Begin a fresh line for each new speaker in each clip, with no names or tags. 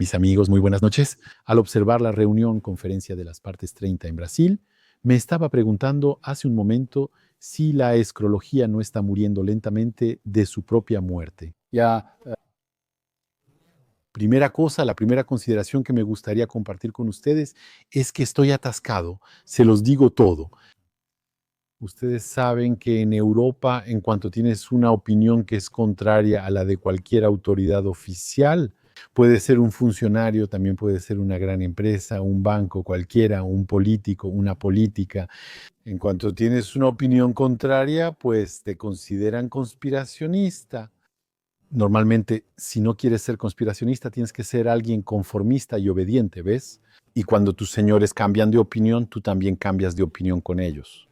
Mis amigos, muy buenas noches. Al observar la reunión Conferencia de las Partes 30 en Brasil, me estaba preguntando hace un momento si la escrología no está muriendo lentamente de su propia muerte. Primera cosa, la primera consideración que me gustaría compartir con ustedes es que estoy atascado, se los digo todo. Ustedes saben que en Europa, en cuanto tienes una opinión que es contraria a la de cualquier autoridad oficial, puede ser un funcionario, también puede ser una gran empresa, un banco cualquiera, un político, una política. En cuanto tienes una opinión contraria, pues te consideran conspiracionista. Normalmente, si no quieres ser conspiracionista, tienes que ser alguien conformista y obediente, ¿ves? Y cuando tus señores cambian de opinión, tú también cambias de opinión con ellos.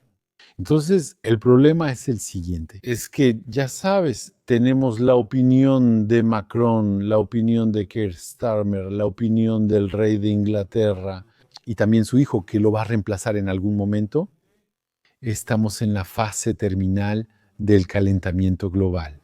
Entonces, el problema es el siguiente, es que ya sabes, tenemos la opinión de Macron, la opinión de Keir Starmer, la opinión del rey de Inglaterra y también su hijo que lo va a reemplazar en algún momento. Estamos en la fase terminal del calentamiento global.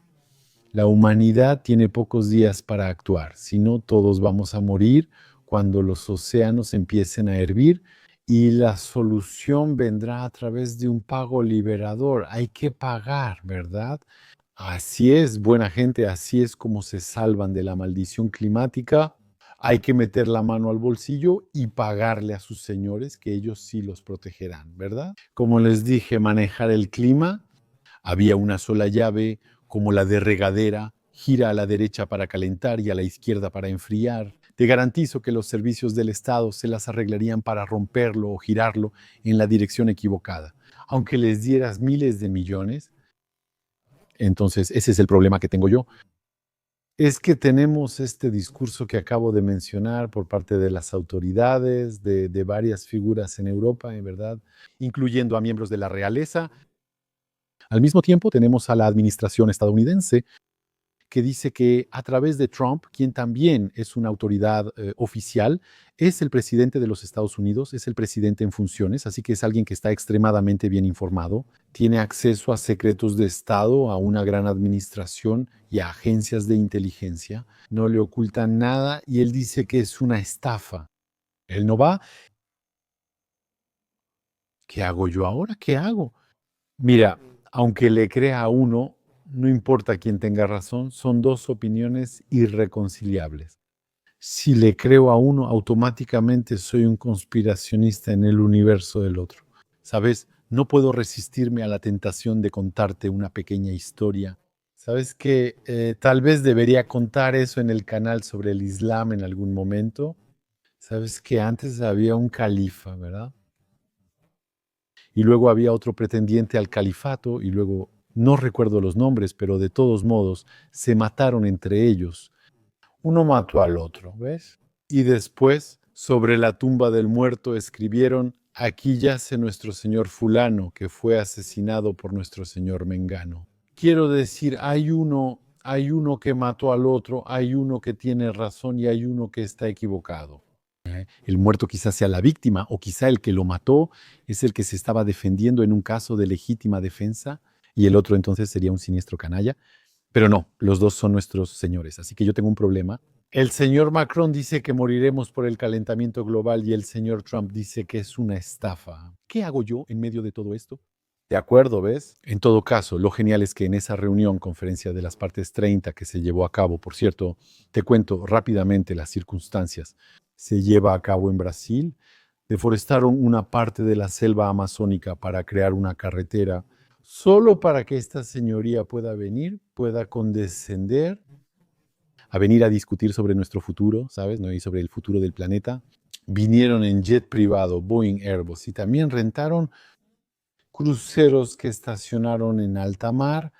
La humanidad tiene pocos días para actuar, si no todos vamos a morir cuando los océanos empiecen a hervir y la solución vendrá a través de un pago liberador. Hay que pagar, ¿verdad? Así es, buena gente, así es como se salvan de la maldición climática. Hay que meter la mano al bolsillo y pagarle a sus señores que ellos sí los protegerán, ¿verdad? Como les dije, manejar el clima. Había una sola llave, como la de regadera, gira a la derecha para calentar y a la izquierda para enfriar. Te garantizo que los servicios del Estado se las arreglarían para romperlo o girarlo en la dirección equivocada. Aunque les dieras miles de millones, entonces ese es el problema que tengo yo. Es que tenemos este discurso que acabo de mencionar por parte de las autoridades, de varias figuras en Europa, en verdad, incluyendo a miembros de la realeza. Al mismo tiempo, tenemos a la administración estadounidense que dice que a través de Trump, quien también es una autoridad oficial, es el presidente de los Estados Unidos, es el presidente en funciones, así que es alguien que está extremadamente bien informado, tiene acceso a secretos de Estado, a una gran administración y a agencias de inteligencia, no le ocultan nada y él dice que es una estafa. Él no va. ¿Qué hago yo ahora? ¿Qué hago? Mira, aunque le crea a uno, no importa quién tenga razón, son dos opiniones irreconciliables. Si le creo a uno, automáticamente soy un conspiracionista en el universo del otro. ¿Sabes? No puedo resistirme a la tentación de contarte una pequeña historia. ¿Sabes que tal vez debería contar eso en el canal sobre el Islam en algún momento? ¿Sabes que antes había un califa, verdad? Y luego había otro pretendiente al califato y luego, no recuerdo los nombres, pero de todos modos se mataron entre ellos. Uno mató al otro, ¿ves? Y después, sobre la tumba del muerto, escribieron, aquí yace nuestro señor fulano, que fue asesinado por nuestro señor Mengano. Quiero decir, hay uno que mató al otro, hay uno que tiene razón y hay uno que está equivocado. El muerto quizás sea la víctima o quizá el que lo mató es el que se estaba defendiendo en un caso de legítima defensa y el otro entonces sería un siniestro canalla. Pero no, los dos son nuestros señores. Así que yo tengo un problema. El señor Macron dice que moriremos por el calentamiento global y el señor Trump dice que es una estafa. ¿Qué hago yo en medio de todo esto? De acuerdo, ¿ves? En todo caso, lo genial es que en esa reunión, conferencia de las partes 30 que se llevó a cabo, por cierto, te cuento rápidamente las circunstancias, se lleva a cabo en Brasil, deforestaron una parte de la selva amazónica para crear una carretera, solo para que esta señoría pueda venir, pueda condescender, a venir a discutir sobre nuestro futuro, ¿sabes? ¿No? Y sobre el futuro del planeta. Vinieron en jet privado, Boeing Airbus, y también rentaron cruceros que estacionaron en alta mar,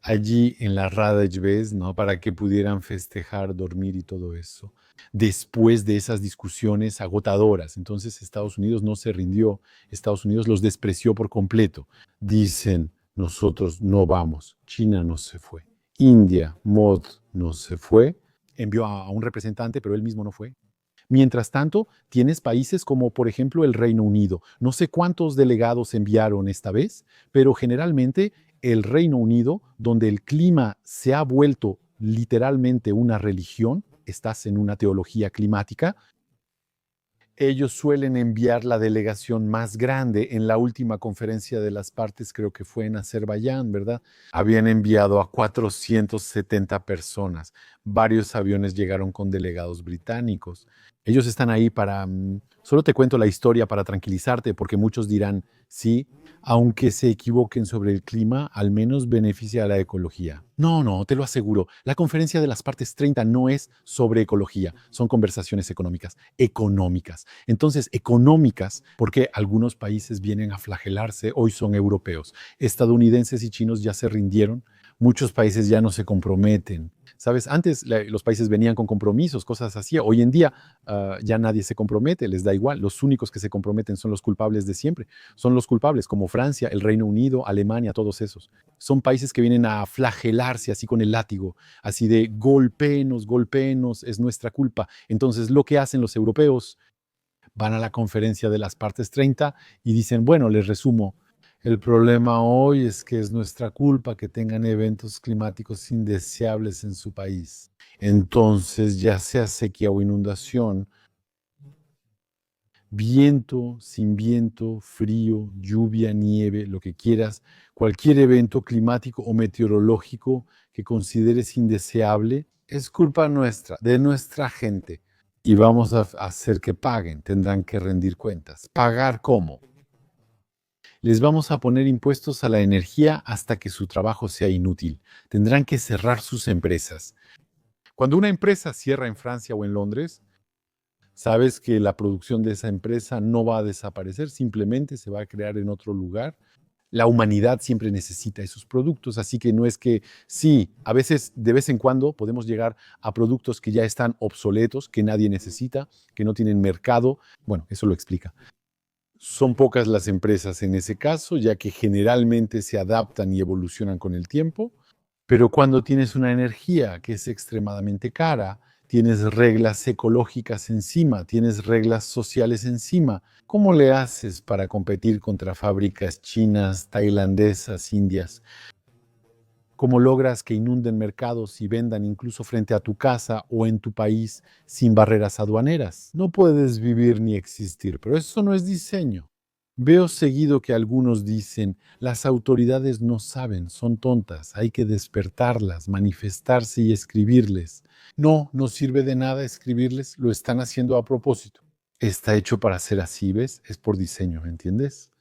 allí en la Radagevés, ¿no? Para que pudieran festejar, dormir y todo eso. Después de esas discusiones agotadoras, entonces Estados Unidos no se rindió, Estados Unidos los despreció por completo. Dicen, nosotros no vamos, China no se fue, India, MOD no se fue, envió a un representante, pero él mismo no fue. Mientras tanto, tienes países como, por ejemplo, el Reino Unido. No sé cuántos delegados enviaron esta vez, pero generalmente el Reino Unido, donde el clima se ha vuelto literalmente una religión, estás en una teología climática, ellos suelen enviar la delegación más grande. En la última conferencia de las partes, creo que fue en Azerbaiyán, ¿verdad? Habían enviado a 470 personas. Varios aviones llegaron con delegados británicos. Ellos están ahí para... solo te cuento la historia para tranquilizarte, porque muchos dirán, sí, aunque se equivoquen sobre el clima, al menos beneficia a la ecología. No, no, te lo aseguro. La conferencia de las partes 30 no es sobre ecología, son conversaciones económicas. Económicas. Entonces, económicas, porque algunos países vienen a flagelarse, hoy son europeos. Estadounidenses y chinos ya se rindieron. Muchos países ya no se comprometen. ¿Sabes? Antes los países venían con compromisos, cosas así. Hoy en día ya nadie se compromete, les da igual. Los únicos que se comprometen son los culpables de siempre. Son los culpables como Francia, el Reino Unido, Alemania, todos esos. Son países que vienen a flagelarse así con el látigo, así de golpéenos, golpéenos, es nuestra culpa. Entonces lo que hacen los europeos, van a la conferencia de las partes 30 y dicen, bueno, les resumo, el problema hoy es que es nuestra culpa que tengan eventos climáticos indeseables en su país. Entonces, ya sea sequía o inundación, viento, sin viento, frío, lluvia, nieve, lo que quieras, cualquier evento climático o meteorológico que consideres indeseable, es culpa nuestra, de nuestra gente. Y vamos a hacer que paguen, tendrán que rendir cuentas. ¿Pagar cómo? Les vamos a poner impuestos a la energía hasta que su trabajo sea inútil. Tendrán que cerrar sus empresas. Cuando una empresa cierra en Francia o en Londres, sabes que la producción de esa empresa no va a desaparecer, simplemente se va a crear en otro lugar. La humanidad siempre necesita esos productos, así que no es que sí, a veces de vez en cuando podemos llegar a productos que ya están obsoletos, que nadie necesita, que no tienen mercado. Bueno, eso lo explica. Son pocas las empresas en ese caso, ya que generalmente se adaptan y evolucionan con el tiempo, pero cuando tienes una energía que es extremadamente cara, tienes reglas ecológicas encima, tienes reglas sociales encima, ¿cómo le haces para competir contra fábricas chinas, tailandesas, indias? ¿Cómo logras que inunden mercados y vendan incluso frente a tu casa o en tu país sin barreras aduaneras? No puedes vivir ni existir, pero eso no es diseño. Veo seguido que algunos dicen, las autoridades no saben, son tontas, hay que despertarlas, manifestarse y escribirles. No, no sirve de nada escribirles, lo están haciendo a propósito. Está hecho para ser así, ¿ves? Es por diseño, ¿entiendes?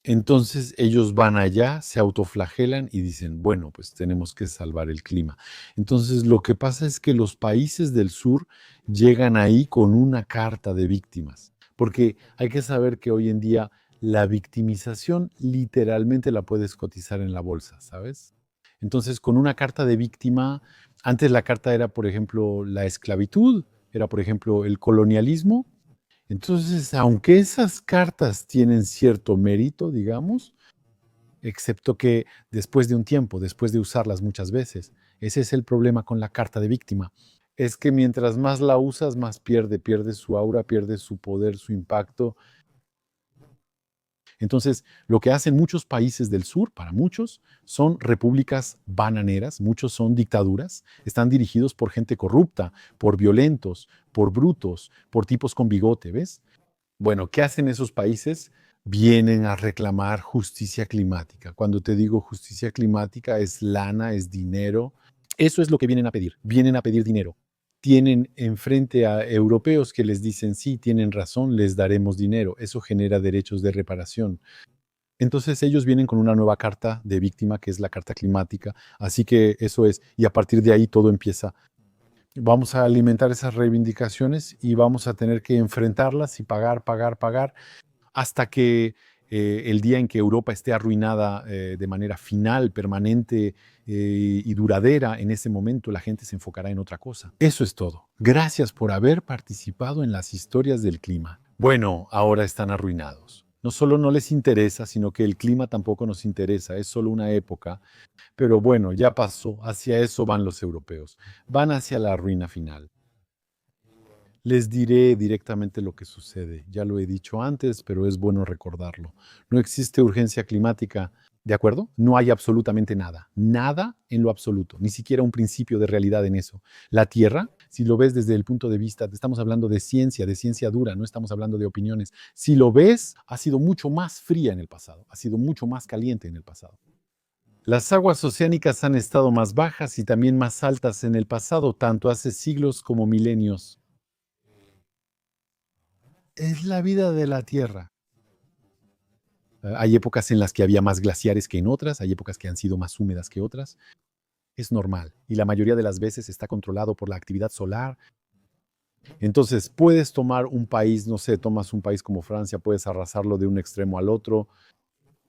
Entonces ellos van allá, se autoflagelan y dicen, bueno, pues tenemos que salvar el clima. Entonces lo que pasa es que los países del sur llegan ahí con una carta de víctimas, porque hay que saber que hoy en día la victimización literalmente la puedes cotizar en la bolsa, ¿sabes? Entonces con una carta de víctima, antes la carta era, por ejemplo, la esclavitud, era, por ejemplo, el colonialismo. Entonces, aunque esas cartas tienen cierto mérito, digamos, excepto que después de un tiempo, después de usarlas muchas veces, ese es el problema con la carta de víctima, es que mientras más la usas, más pierde su aura, pierde su poder, su impacto. Entonces, lo que hacen muchos países del sur, para muchos, son repúblicas bananeras, muchos son dictaduras, están dirigidos por gente corrupta, por violentos, por brutos, por tipos con bigote, ¿ves? Bueno, ¿qué hacen esos países? Vienen a reclamar justicia climática. Cuando te digo justicia climática, es lana, es dinero. Eso es lo que vienen a pedir dinero. Tienen enfrente a europeos que les dicen, sí, tienen razón, les daremos dinero. Eso genera derechos de reparación. Entonces ellos vienen con una nueva carta de víctima, que es la carta climática. Así que eso es, y a partir de ahí todo empieza. Vamos a alimentar esas reivindicaciones y vamos a tener que enfrentarlas y pagar, pagar, pagar, hasta que el día en que Europa esté arruinada de manera final, permanente y duradera, en ese momento la gente se enfocará en otra cosa. Eso es todo. Gracias por haber participado en las historias del clima. Bueno, ahora están arruinados. No solo no les interesa, sino que el clima tampoco nos interesa, es solo una época. Pero bueno, ya pasó, hacia eso van los europeos, van hacia la ruina final. Les diré directamente lo que sucede. Ya lo he dicho antes, pero es bueno recordarlo. No existe urgencia climática, ¿de acuerdo? No hay absolutamente nada, nada en lo absoluto, ni siquiera un principio de realidad en eso. La Tierra si lo ves desde el punto de vista, estamos hablando de ciencia dura, no estamos hablando de opiniones. Si lo ves, ha sido mucho más fría en el pasado, ha sido mucho más caliente en el pasado. Las aguas oceánicas han estado más bajas y también más altas en el pasado, tanto hace siglos como milenios. Es la vida de la Tierra. Hay épocas en las que había más glaciares que en otras, hay épocas que han sido más húmedas que otras. Es normal y la mayoría de las veces está controlado por la actividad solar. Entonces, puedes tomar un país, no sé, tomas un país como Francia, puedes arrasarlo de un extremo al otro.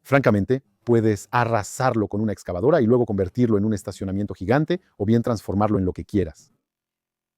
Francamente, puedes arrasarlo con una excavadora y luego convertirlo en un estacionamiento gigante o bien transformarlo en lo que quieras.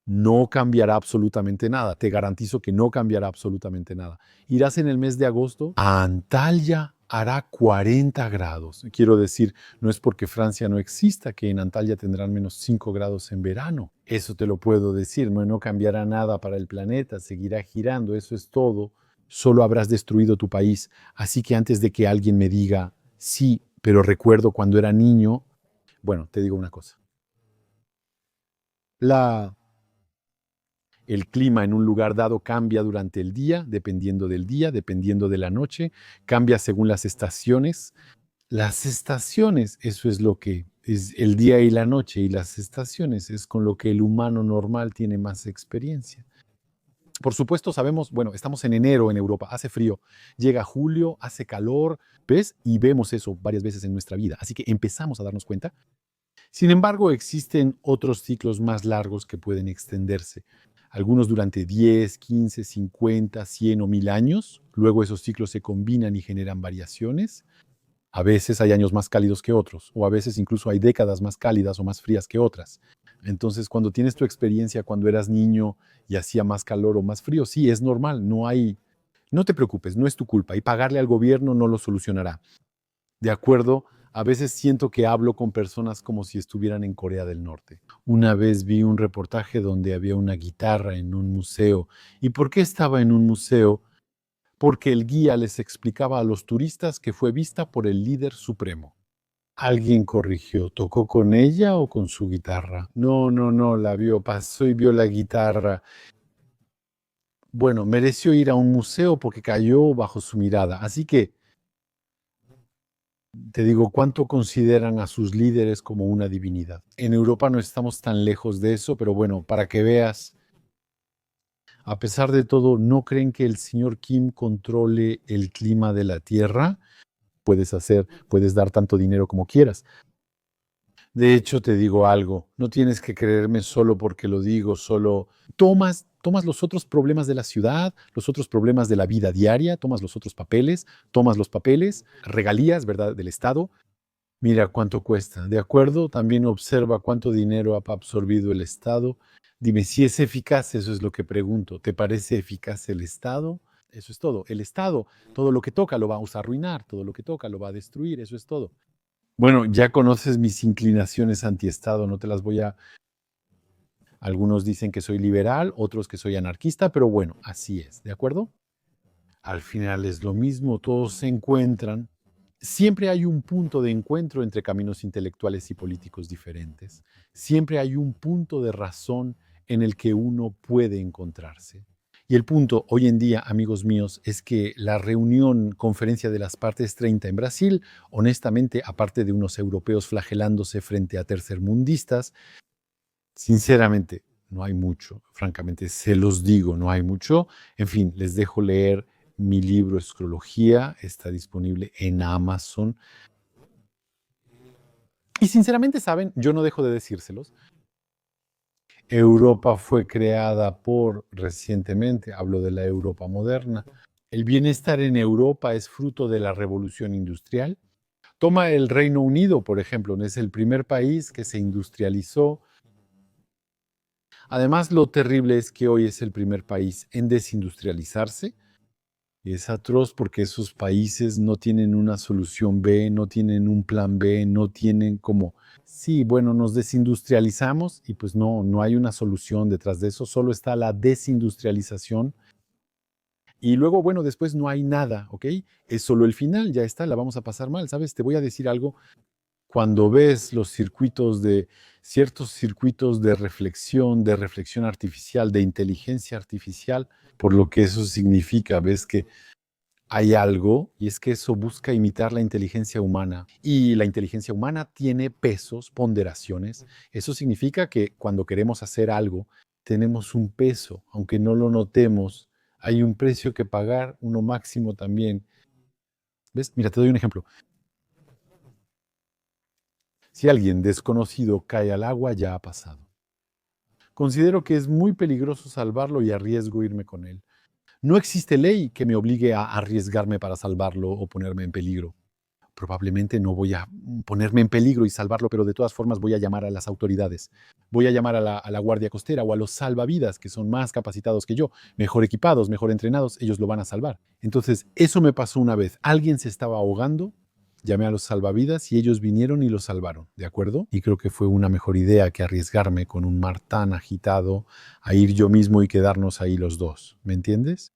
No cambiará absolutamente nada. Te garantizo que no cambiará absolutamente nada. Irás en el mes de agosto a Antalya, hará 40 grados. Quiero decir, no es porque Francia no exista que en Antalya tendrán menos 5 grados en verano. Eso te lo puedo decir. No cambiará nada para el planeta. Seguirá girando. Eso es todo. Solo habrás destruido tu país. Así que antes de que alguien me diga, sí, pero recuerdo cuando era niño, bueno, te digo una cosa. El clima en un lugar dado cambia durante el día, dependiendo de la noche, cambia según las estaciones. Las estaciones, eso es lo que es el día y la noche, y las estaciones es con lo que el humano normal tiene más experiencia. Por supuesto, sabemos, bueno, estamos en enero en Europa, hace frío, llega julio, hace calor, ¿ves? Y vemos eso varias veces en nuestra vida, así que empezamos a darnos cuenta. Sin embargo, existen otros ciclos más largos que pueden extenderse. Algunos durante 10, 15, 50, 100 o 1000 años. Luego esos ciclos se combinan y generan variaciones. A veces hay años más cálidos que otros, o a veces incluso hay décadas más cálidas o más frías que otras. Entonces, cuando tienes tu experiencia cuando eras niño y hacía más calor o más frío, sí, es normal, no te preocupes, no es tu culpa, y pagarle al gobierno no lo solucionará. De acuerdo, a veces siento que hablo con personas como si estuvieran en Corea del Norte. Una vez vi un reportaje donde había una guitarra en un museo. ¿Y por qué estaba en un museo? Porque el guía les explicaba a los turistas que fue vista por el líder supremo. Alguien corrigió, ¿tocó con ella o con su guitarra? No, la vio, pasó y vio la guitarra. Bueno, mereció ir a un museo porque cayó bajo su mirada. Así que te digo, ¿cuánto consideran a sus líderes como una divinidad? En Europa no estamos tan lejos de eso, pero bueno, para que veas, a pesar de todo, ¿no creen que el señor Kim controle el clima de la Tierra? Puedes dar tanto dinero como quieras. De hecho, te digo algo, no tienes que creerme solo porque lo digo, solo tomas los otros problemas de la ciudad, los otros problemas de la vida diaria, tomas los papeles, regalías, ¿verdad?, del Estado. Mira cuánto cuesta, ¿de acuerdo? También observa cuánto dinero ha absorbido el Estado. Dime si es eficaz, eso es lo que pregunto. ¿Te parece eficaz el Estado? Eso es todo. El Estado, todo lo que toca lo va a arruinar, todo lo que toca lo va a destruir, eso es todo. Bueno, ya conoces mis inclinaciones anti-Estado, no te las voy a... Algunos dicen que soy liberal, otros que soy anarquista, pero bueno, así es, ¿de acuerdo? Al final es lo mismo, todos se encuentran. Siempre hay un punto de encuentro entre caminos intelectuales y políticos diferentes. Siempre hay un punto de razón en el que uno puede encontrarse. Y el punto hoy en día, amigos míos, es que la reunión, conferencia de las partes 30 en Brasil, honestamente, aparte de unos europeos flagelándose frente a tercermundistas, sinceramente, no hay mucho. Francamente, se los digo, no hay mucho. En fin, les dejo leer mi libro Escrología, está disponible en Amazon. Y sinceramente, saben, yo no dejo de decírselos. Europa fue creada recientemente, hablo de la Europa moderna. El bienestar en Europa es fruto de la revolución industrial. Toma el Reino Unido, por ejemplo, es el primer país que se industrializó. Además, lo terrible es que hoy es el primer país en desindustrializarse. Y es atroz porque esos países no tienen una solución B, no tienen un plan B, no tienen como, sí, bueno, nos desindustrializamos y pues no hay una solución detrás de eso, solo está la desindustrialización. Y luego, bueno, después no hay nada, ¿ok? Es solo el final, ya está, la vamos a pasar mal, ¿sabes? Te voy a decir algo. Cuando ves los circuitos de ciertos circuitos de reflexión artificial, de inteligencia artificial, por lo que eso significa, ves que hay algo, y es que eso busca imitar la inteligencia humana. Y la inteligencia humana tiene pesos, ponderaciones. Eso significa que cuando queremos hacer algo, tenemos un peso, aunque no lo notemos. Hay un precio que pagar, uno máximo también. ¿Ves? Mira, te doy un ejemplo. Si alguien desconocido cae al agua, ya ha pasado. Considero que es muy peligroso salvarlo y arriesgo irme con él. No existe ley que me obligue a arriesgarme para salvarlo o ponerme en peligro. Probablemente no voy a ponerme en peligro y salvarlo, pero de todas formas voy a llamar a las autoridades. Voy a llamar a la Guardia Costera o a los salvavidas, que son más capacitados que yo, mejor equipados, mejor entrenados, ellos lo van a salvar. Entonces, eso me pasó una vez. Alguien se estaba ahogando, llamé a los salvavidas y ellos vinieron y lo salvaron, ¿de acuerdo? Y creo que fue una mejor idea que arriesgarme con un mar tan agitado a ir yo mismo y quedarnos ahí los dos, ¿me entiendes?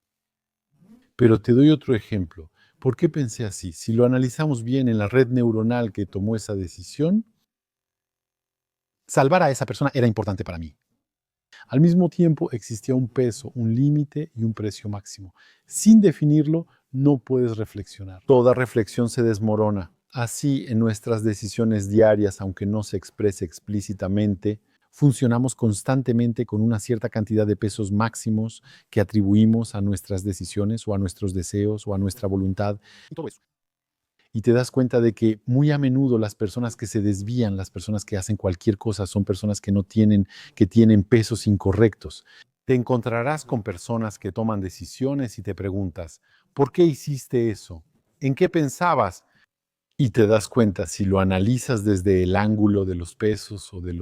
Pero te doy otro ejemplo. ¿Por qué pensé así? Si lo analizamos bien en la red neuronal que tomó esa decisión, salvar a esa persona era importante para mí. Al mismo tiempo existía un peso, un límite y un precio máximo. Sin definirlo, no puedes reflexionar. Toda reflexión se desmorona. Así, en nuestras decisiones diarias, aunque no se exprese explícitamente, funcionamos constantemente con una cierta cantidad de pesos máximos que atribuimos a nuestras decisiones o a nuestros deseos o a nuestra voluntad. Y todo eso. Y te das cuenta de que muy a menudo las personas que se desvían, las personas que hacen cualquier cosa, son personas que tienen pesos incorrectos. Te encontrarás con personas que toman decisiones y te preguntas, ¿por qué hiciste eso? ¿En qué pensabas? Y te das cuenta, si lo analizas desde el ángulo de los pesos o de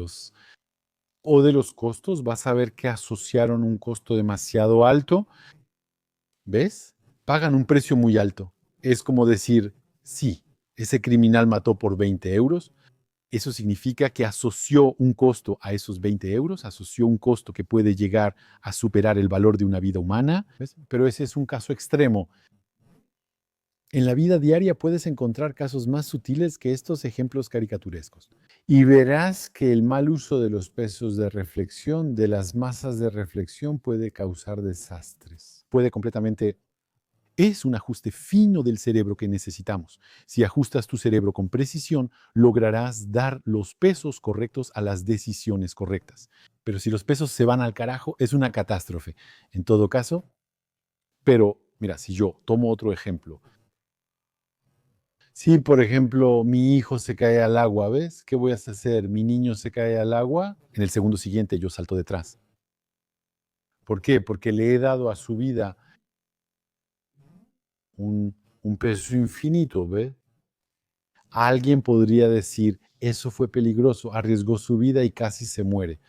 los costos, vas a ver que asociaron un costo demasiado alto. ¿Ves? Pagan un precio muy alto. Es como decir, sí, ese criminal mató por 20 euros. Eso significa que asoció un costo a esos 20 euros, asoció un costo que puede llegar a superar el valor de una vida humana. ¿Ves? Pero ese es un caso extremo. En la vida diaria puedes encontrar casos más sutiles que estos ejemplos caricaturescos. Y verás que el mal uso de los pesos de reflexión, de las masas de reflexión, puede causar desastres. Puede completamente. Es un ajuste fino del cerebro que necesitamos. Si ajustas tu cerebro con precisión, lograrás dar los pesos correctos a las decisiones correctas. Pero si los pesos se van al carajo, es una catástrofe. En todo caso, pero mira, si yo tomo otro ejemplo. Si, por ejemplo, mi hijo se cae al agua, ¿ves? ¿Qué voy a hacer? Mi niño se cae al agua, en el segundo siguiente yo salto detrás. ¿Por qué? Porque le he dado a su vida un peso infinito, ¿ves? Alguien podría decir, eso fue peligroso, arriesgó su vida y casi se muere.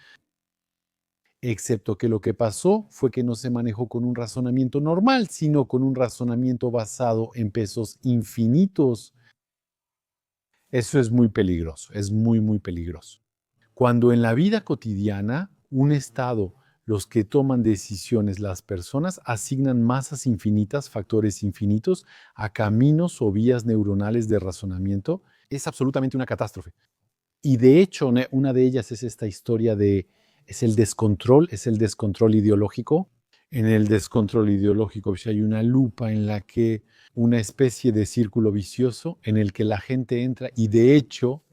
Excepto que lo que pasó fue que no se manejó con un razonamiento normal, sino con un razonamiento basado en pesos infinitos. Eso es muy peligroso, es muy, muy peligroso. Cuando en la vida cotidiana, un estado, los que toman decisiones, las personas asignan masas infinitas, factores infinitos, a caminos o vías neuronales de razonamiento, es absolutamente una catástrofe. Y de hecho, una de ellas es esta historia es el descontrol ideológico. En el descontrol ideológico hay una lupa en la que una especie de círculo vicioso en el que la gente entra y de hecho,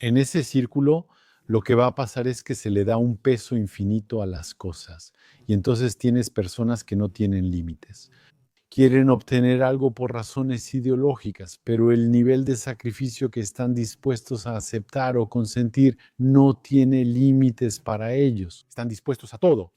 en ese círculo lo que va a pasar es que se le da un peso infinito a las cosas y entonces tienes personas que no tienen límites. Quieren obtener algo por razones ideológicas, pero el nivel de sacrificio que están dispuestos a aceptar o consentir no tiene límites para ellos. Están dispuestos a todo.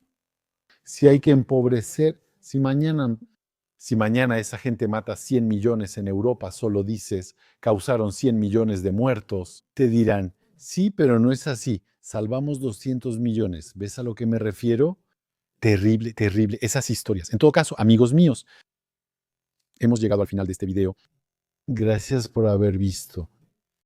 Si hay que empobrecer, si mañana esa gente mata 100 millones en Europa, solo dices, causaron 100 millones de muertos, te dirán, sí, pero no es así, salvamos 200 millones. ¿Ves a lo que me refiero? Terrible, terrible, esas historias. En todo caso, amigos míos, hemos llegado al final de este video. Gracias por haber visto.